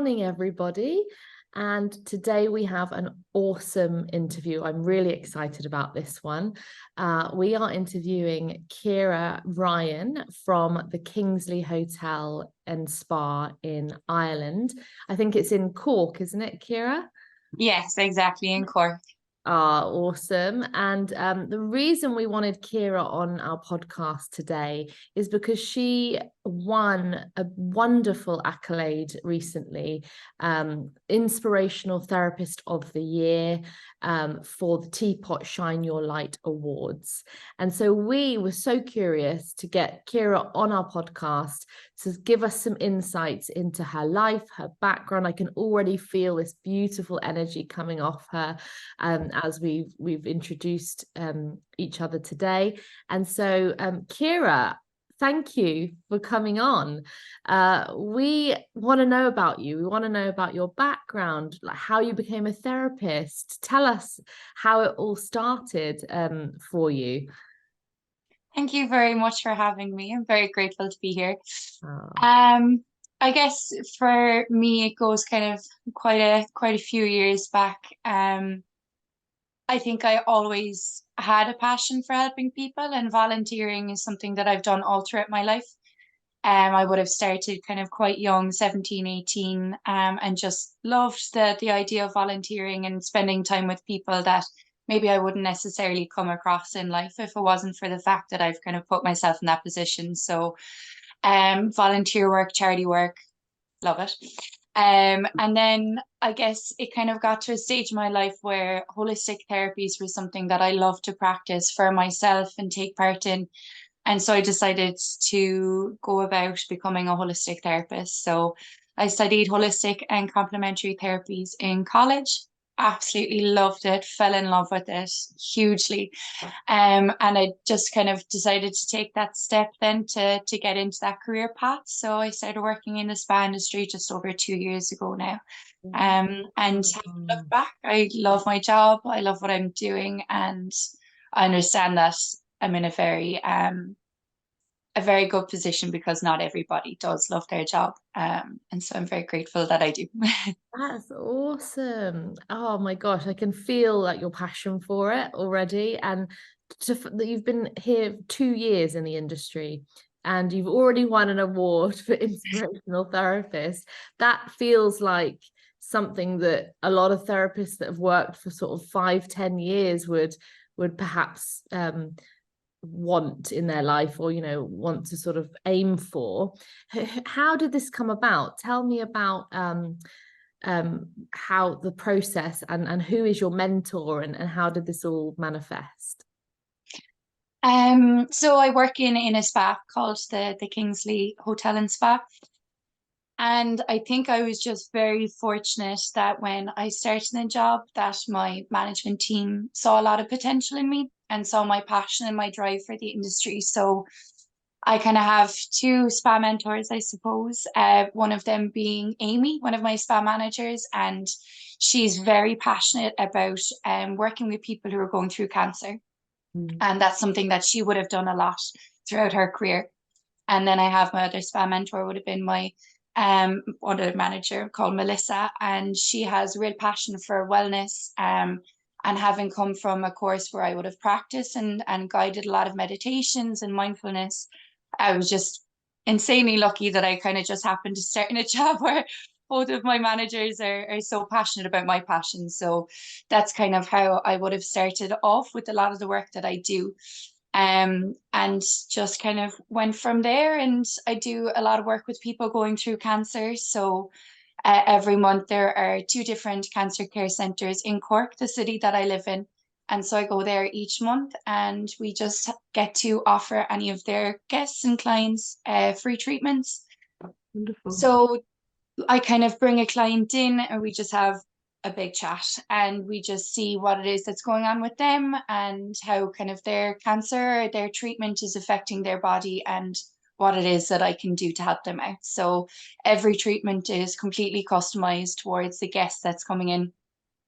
morning, everybody. And today we have an awesome interview. I'm really excited about this one. We are interviewing Ciara Ryan from the Kingsley Hotel and Spa in Ireland. I think it's in Cork, isn't it, Ciara? Yes, exactly, in Cork. Ah, awesome. And the reason we wanted Ciara on our podcast today is because she won a wonderful accolade recently, Inspirational Therapist of the Year, for the Teapot Shine Your Light Awards. And so we were so curious to get Ciara on our podcast to give us some insights into her life, her background. I can already feel this beautiful energy coming off her as we've introduced each other today. And so, Ciara, thank you for coming on. We want to know about you. We want to know about your background, like how you became a therapist. Tell us how it all started for you. Thank you very much for having me. I'm very grateful to be here. Oh. I guess for me it goes kind of quite a few years back. I think I always had a passion for helping people, and volunteering is something that I've done all throughout my life. I would have started kind of quite young, 17, 18, and just loved the idea of volunteering and spending time with people that maybe I wouldn't necessarily come across in life if it wasn't for the fact that I've kind of put myself in that position. So volunteer work, charity work, love it. And then I guess it kind of got to a stage in my life where holistic therapies was something that I love to practice for myself and take part in. And so I decided to go about becoming a holistic therapist. So I studied holistic and complementary therapies in college. Absolutely loved it, fell in love with it hugely. And I just kind of decided to take that step then to get into that career path. So I started working in the spa industry just over 2 years ago now. And haven't looked back. I love my job. I love what I'm doing, and I understand that I'm in a very good position because not everybody does love their job. And so I'm very grateful that I do. That's awesome. Oh my gosh, I can feel like your passion for it already. And that you've been here 2 years in the industry and you've already won an award for inspirational therapist. That feels like something that a lot of therapists that have worked for sort of 5, 10 years would perhaps want in their life, or want to sort of aim for. How did this come about? Tell me about how the process, and who is your mentor, and how did this all manifest? So I work in a spa called the Kingsley Hotel and Spa. And I think I was just very fortunate that when I started the job, that my management team saw a lot of potential in me and saw my passion and my drive for the industry. So I kind of have two spa mentors, I suppose. One of them being Amy, one of my spa managers, and she's very passionate about working with people who are going through cancer. And that's something that she would have done a lot throughout her career. And then I have my other spa mentor, would have been my other manager called Melissa, and she has real passion for wellness. And having come from a course where I would have practiced and guided a lot of meditations and mindfulness, I was just insanely lucky that I kind of just happened to start in a job where both of my managers are so passionate about my passion. So that's kind of how I would have started off with a lot of the work that I do. And just kind of went from there. And I do a lot of work with people going through cancer. So every month there are two different cancer care centres in Cork, the city that I live in. And so I go there each month, and we just get to offer any of their guests and clients free treatments. Wonderful. So I kind of bring a client in and we just have a big chat, and we just see what it is that's going on with them and how kind of their cancer, their treatment is affecting their body, and what it is that I can do to help them out. So every treatment is completely customized towards the guest that's coming in,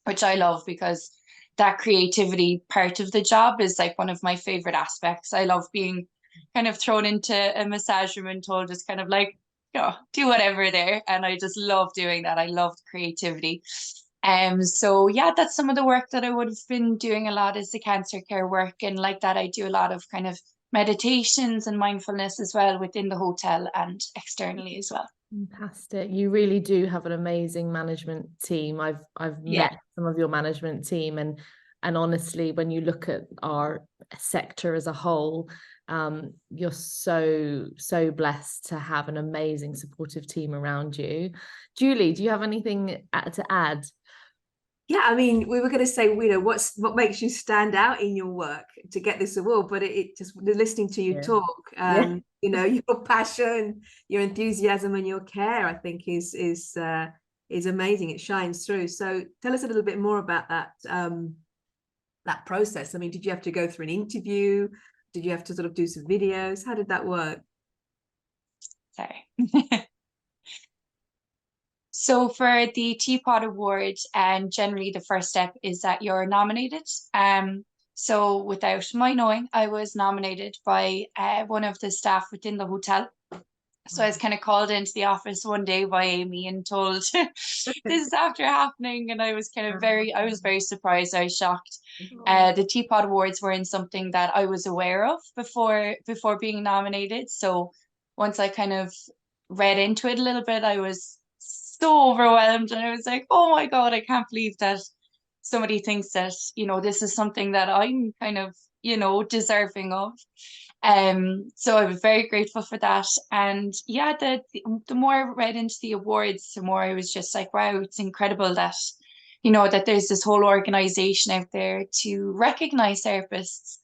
which I love because that creativity part of the job is like one of my favorite aspects. I love being kind of thrown into a massage room and told just kind of like, do whatever there. And I just love doing that. I love creativity. So yeah, that's some of the work that I would have been doing a lot, is the cancer care work. And like that, I do a lot of kind of meditations and mindfulness as well within the hotel and externally as well. Fantastic. You really do have an amazing management team. I've Yeah. met some of your management team, and honestly, when you look at our sector as a whole, you're so blessed to have an amazing supportive team around you. Julie, do you have anything to add? Yeah, I mean, we were going to say, what makes you stand out in your work to get this award, but it just listening to you talk, your passion, your enthusiasm, and your care, I think is amazing. It shines through. So tell us a little bit more about that process. I mean, did you have to go through an interview? Did you have to sort of do some videos? How did that work? Sorry. So for the Teapot Award, and generally the first step is that you're nominated. So without my knowing, I was nominated by one of the staff within the hotel. So I was kind of called into the office one day by Amy and told this is after happening, and I was very surprised. I was shocked. The Teapot Awards weren't something that I was aware of before being nominated. So once I kind of read into it a little bit, I was so overwhelmed, and I was like, oh my God, I can't believe that somebody thinks that, this is something that I'm kind of, deserving of. So I was very grateful for that. And yeah, the more I read into the awards, the more I was just like, wow, it's incredible that, that there's this whole organization out there to recognize therapists.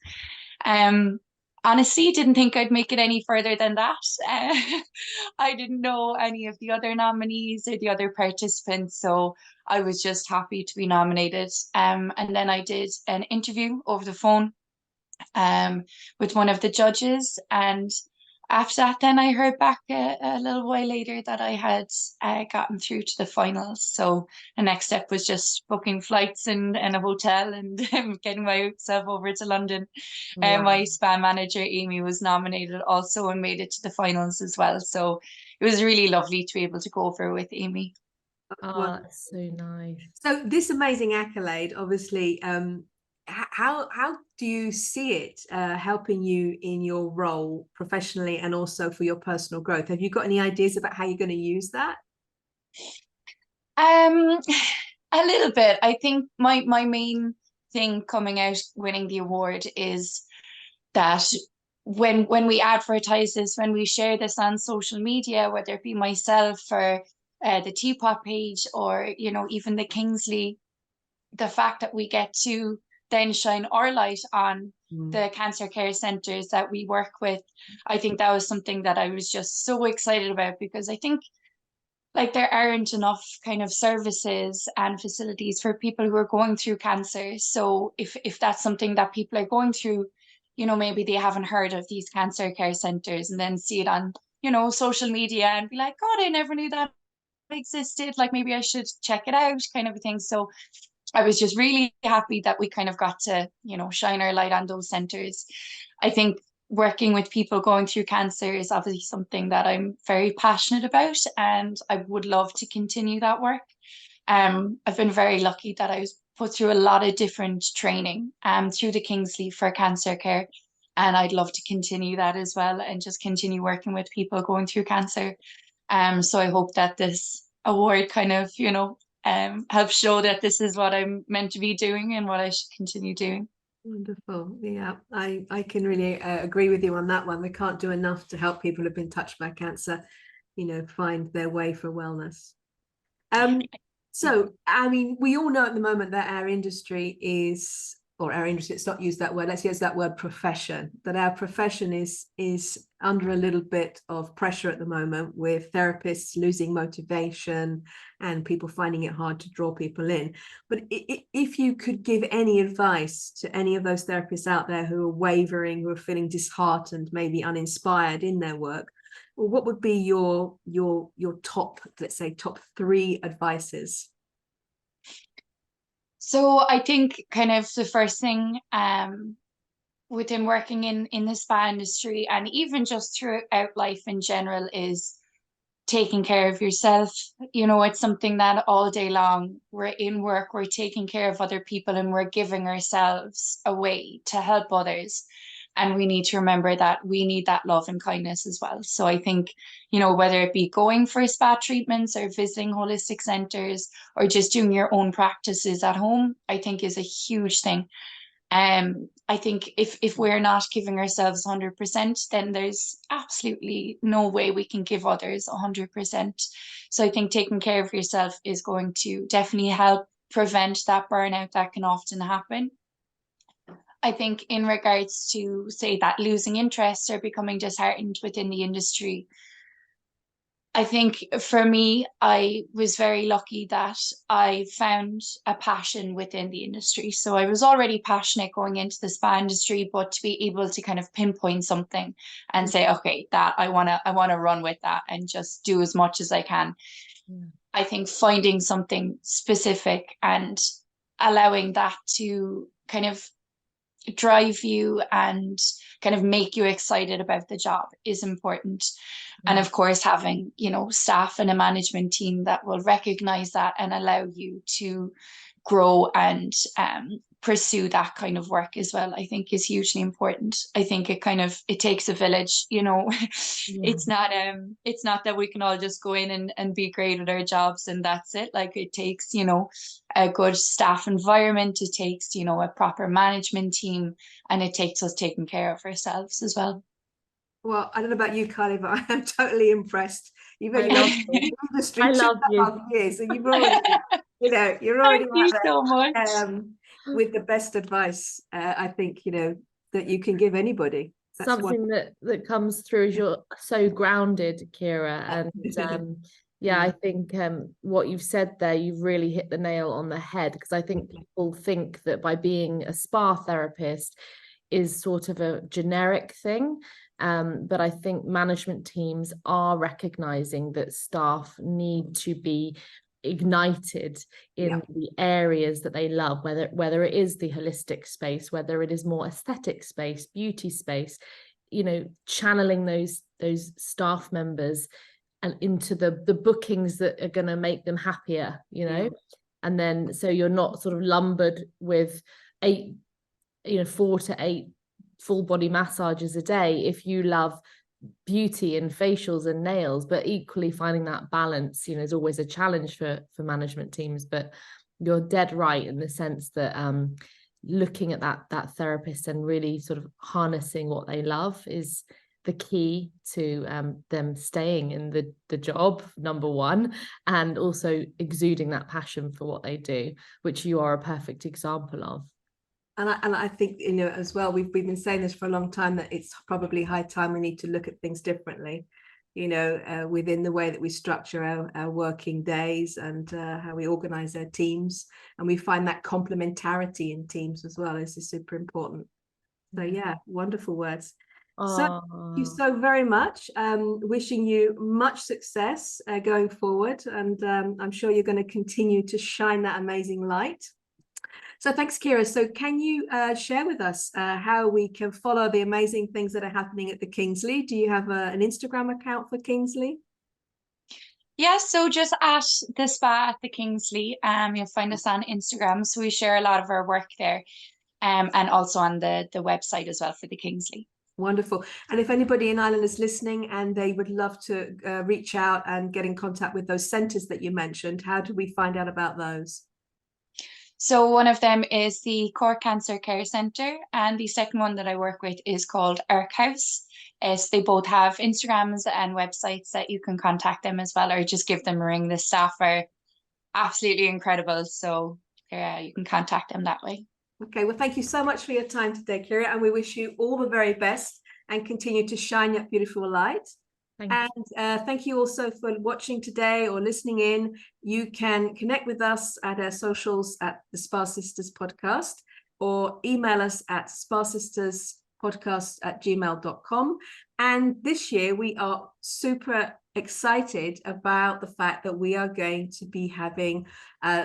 Honestly, didn't think I'd make it any further than that. I didn't know any of the other nominees or the other participants, so I was just happy to be nominated. And then I did an interview over the phone with one of the judges, and after that, then I heard back a little while later that I had gotten through to the finals. So the next step was just booking flights and a hotel and getting myself over to London. Wow. My spa manager, Amy, was nominated also and made it to the finals as well. So it was really lovely to be able to go over with Amy. Oh, that's so nice. So this amazing accolade, obviously, how do you see it helping you in your role professionally and also for your personal growth? Have you got any ideas about how you're going to use that? A little bit. I think my main thing coming out winning the award is that when we advertise this, when we share this on social media, whether it be myself or the Teapot page or even the Kingsley, the fact that we get to then shine our light on the cancer care centres that we work with, I think that was something that I was just so excited about, because I think like there aren't enough kind of services and facilities for people who are going through cancer. So if that's something that people are going through, maybe they haven't heard of these cancer care centres and then see it on, social media and be like, God, I never knew that existed. Like maybe I should check it out, kind of a thing. So I was just really happy that we kind of got to, shine our light on those centres. I think working with people going through cancer is obviously something that I'm very passionate about, and I would love to continue that work. I've been very lucky that I was put through a lot of different training through the Kingsley for cancer care, and I'd love to continue that as well and just continue working with people going through cancer. So I hope that this award kind of, help show that this is what I'm meant to be doing and what I should continue doing. Wonderful. Yeah, I can really agree with you on that one. We can't do enough to help people who've been touched by cancer, find their way for wellness. So, I mean, we all know at the moment that our industry is, or our industry, let's not use that word, let's use that word profession, that our profession is under a little bit of pressure at the moment, with therapists losing motivation and people finding it hard to draw people in. But if you could give any advice to any of those therapists out there who are wavering, who are feeling disheartened, maybe uninspired in their work, well, what would be your top, let's say, top 3 advices? So I think kind of the first thing within working in the spa industry, and even just throughout life in general, is taking care of yourself. You know, it's something that all day long we're in work, we're taking care of other people, and we're giving ourselves away to help others. And we need to remember that we need that love and kindness as well. So I think, you know, whether it be going for spa treatments or visiting holistic centers or just doing your own practices at home, I think is a huge thing. I think if we're not giving ourselves 100%, then there's absolutely no way we can give others 100%. So I think taking care of yourself is going to definitely help prevent that burnout that can often happen. I think in regards to, say, that losing interest or becoming disheartened within the industry, I think for me, I was very lucky that I found a passion within the industry. So I was already passionate going into the spa industry, but to be able to kind of pinpoint something and say, okay, that I wanna run with that and just do as much as I can. Yeah. I think finding something specific and allowing that to kind of drive you and kind of make you excited about the job is important. And of course, having, you know, staff and a management team that will recognize that and allow you to grow and pursue that kind of work as well, I think is hugely important. I think it takes a village, you know. Yeah. It's not that we can all just go in and be great at our jobs and that's it. Like, it takes, you know, a good staff environment, it takes, you know, a proper management team, and it takes us taking care of ourselves as well. Well, I don't know about you, Kylie, but I am totally impressed. You've been in the industry I 2.5 years, and you've already, you know, you're already Thank you out there, so much. with the best advice, I think, you know, that you can give anybody. That's Something that comes through is you're so grounded, Ciara, and yeah, I think what you've said there, you've really hit the nail on the head, because I think people think that by being a spa therapist is sort of a generic thing. But I think management teams are recognizing that staff need to be ignited in the areas that they love, whether it is the holistic space, whether it is more aesthetic space, beauty space, you know, channeling those staff members and into the bookings that are going to make them happier, you know. And then so you're not sort of lumbered with 4 to 8 full body massages a day if you love beauty and facials and nails. But equally, finding that balance, you know, is always a challenge for management teams. But you're dead right in the sense that looking at that therapist and really sort of harnessing what they love is the key to them staying in the job, number one, and also exuding that passion for what they do, which you are a perfect example of. And I think, you know, as well, we've been saying this for a long time, that it's probably high time we need to look at things differently, you know, within the way that we structure our working days and how we organize our teams. And we find that complementarity in teams as well is super important. So yeah, wonderful words. So thank you so very much. Wishing you much success going forward. And I'm sure you're going to continue to shine that amazing light. So thanks, Ciara. So can you share with us how we can follow the amazing things that are happening at the Kingsley? Do you have an Instagram account for Kingsley? Yeah, so just at the spa at the Kingsley, you'll find us on Instagram. So we share a lot of our work there, and also on the website as well for the Kingsley. Wonderful. And if anybody in Ireland is listening and they would love to reach out and get in contact with those centres that you mentioned, how do we find out about those? So one of them is the Cork Cancer Care Centre, and the second one that I work with is called Arc House. So they both have Instagrams and websites that you can contact them as well, or just give them a ring. The staff are absolutely incredible, so you can contact them that way. Okay, well, thank you so much for your time today, Ciara, and we wish you all the very best and continue to shine your beautiful light. Thank you also for watching today or listening in. You can connect with us at our socials at the Spa Sisters Podcast, or email us at spasisterspodcast@gmail.com. And this year we are super excited about the fact that we are going to be having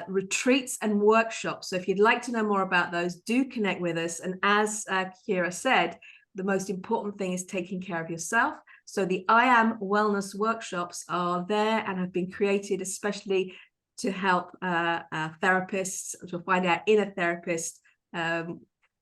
retreats and workshops. So if you'd like to know more about those, do connect with us. And as Ciara said, the most important thing is taking care of yourself. So the I Am Wellness workshops are there and have been created especially to help therapists to find our inner therapist,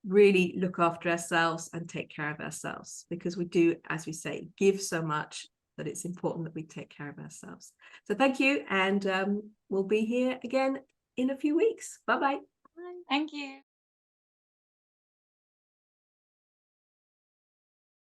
really look after ourselves and take care of ourselves, because we do, as we say, give so much that it's important that we take care of ourselves. So thank you, and we'll be here again in a few weeks. Bye-bye. Thank you.